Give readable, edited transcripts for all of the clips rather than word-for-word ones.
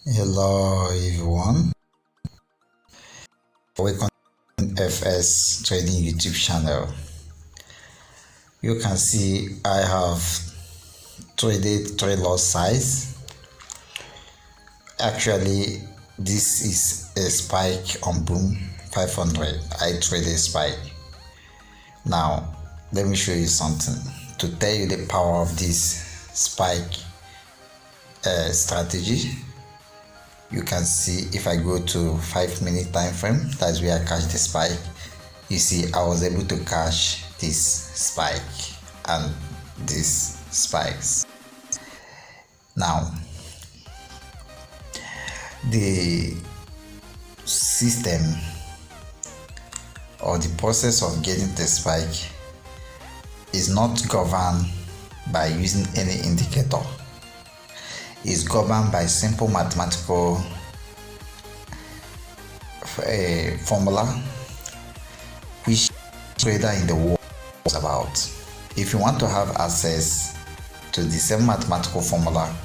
Hello everyone, welcome to FS Trading YouTube channel. You can see I have traded 3 lot size. Actually, this is a spike on boom 500. I traded spike. Now let me show you something to tell you the power of this spike strategy. You can see if I go to 5-minute time frame, that's where I catch the spike. You see I was able to catch this spike and these spikes. Now the system or the process of getting the spike is not governed by using any indicator. Is governed by simple mathematical formula which trader in the world is about. If you want to have access to the same mathematical formula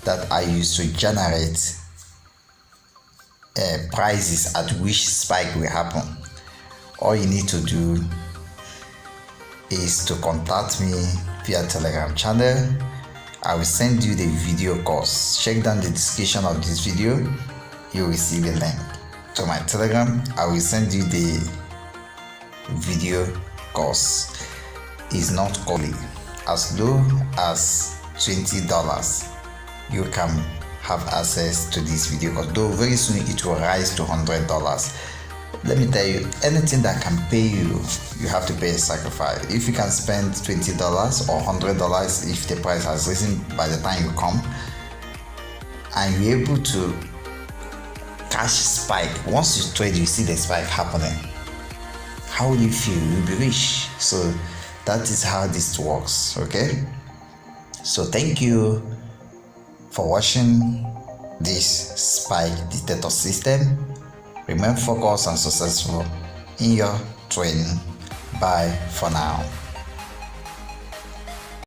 that I use to generate prices at which spike will happen, all you need to do is to contact me via Telegram channel. I will send you the video course. Check down the description of this video. You will receive a link to my Telegram. I will send you the video course. It's not costly. As low as $20, you can have access to this video course. Though very soon it will rise to $100. Let me tell you, anything that can pay you, you have to pay a sacrifice. If you can spend $20 or $100 if the price has risen by the time you come, and you're able to catch spike, once you trade you see the spike happening, how will you feel? You'll be rich. So that is how this works. Okay, so thank you for watching this spike detector system. Remain focused and successful in your trading. Bye for now.